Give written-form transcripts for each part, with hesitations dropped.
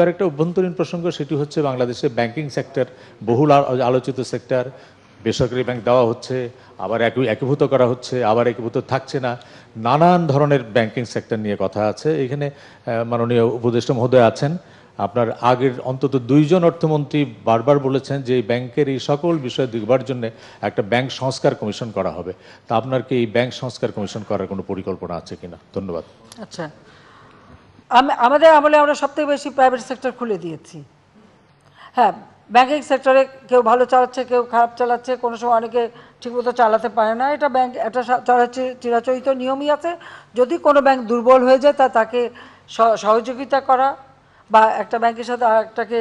আরেকটা অভ্যন্তরীণ প্রসঙ্গ, সেটি হচ্ছে বাংলাদেশে ব্যাংকিং সেক্টর বহুল আলোচিত সেক্টর। বেসরকারি ব্যাংক দেওয়া হচ্ছে, আবার একীভূত করা হচ্ছে, আবার একীভূত থাকছে না, নানান ধরনের ব্যাংকিং সেক্টর নিয়ে কথা আছে। এখানে মাননীয় উপদেষ্টা মহোদয় আছেন, আপনার আগের অন্তত 2 জন অর্থমন্ত্রী বারবার বলেছেন যে এই ব্যাংকের এই সকল বিষয় দেখবার জন্য একটা ব্যাংক সংস্কার কমিশন করা হবে। তা আপনার কি এই ব্যাংক সংস্কার কমিশন করার কোনো পরিকল্পনা আছে কিনা? ধন্যবাদ। আচ্ছা, আমাদের আমলে আমরা সবথেকে বেশি প্রাইভেট সেক্টর খুলে দিয়েছি। হ্যাঁ, ব্যাংকিং সেক্টরে কেউ ভালো চালাচ্ছে, কেউ খারাপ চালাচ্ছে, কোনো সময় অনেকে ঠিকমতো চালাতে পারে না। এটা ব্যাংক একটা চিরাচরিত নিয়মই আছে। যদি কোনো ব্যাংক দুর্বল হয়ে যায় তাকে সহযোগিতা করা বা একটা ব্যাংকের সাথে আরেকটাকে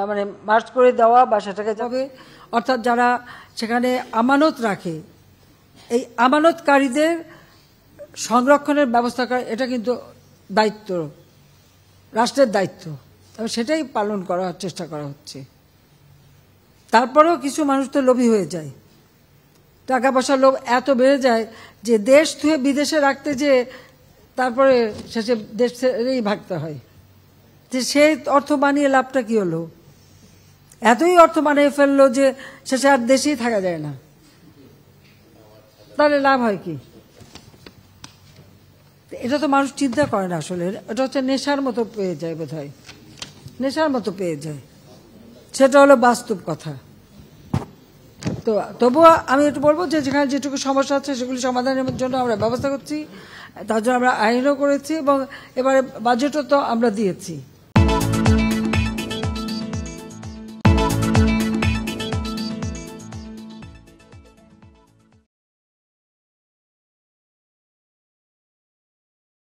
মানে মার্জ করে দেওয়া বা সেটাকে যাবে, অর্থাৎ যারা সেখানে আমানত রাখে এই আমানতকারীদের সংরক্ষণের ব্যবস্থা করা, এটা কিন্তু দায়িত্ব, রাষ্ট্রের দায়িত্ব। তবে সেটাই পালন করার চেষ্টা করা হচ্ছে। তারপরেও কিছু মানুষ তো লোভী হয়ে যায়, টাকা পয়সার লোভ এত বেড়ে যায় যে দেশ থুয়ে বিদেশে রাখতে যে তারপরে শেষে দেশ ছেড়েই ভাগতে হয়। যে সেই অর্থ বানিয়ে লাভটা কি হলো? এতই অর্থ বানিয়ে ফেললো যে শেষে আর দেশেই থাকা যায় না, তাহলে লাভ হয় কি? এটা তো মানুষ চিন্তা করে না। আসলে এটা হচ্ছে নেশার মতো পেয়ে যায়, বোধ হয় নেশার মতো পেয়ে যায়। সেটা হলো বাস্তব কথা। তো তবুও আমি একটু বলবো যে যেখানে যেটুকু সমস্যা আছে সেগুলি সমাধানের জন্য আমরা ব্যবস্থা করছি, তার জন্য আমরা আইনও করেছি এবং এবারে বাজেটও তো আমরা দিয়েছি।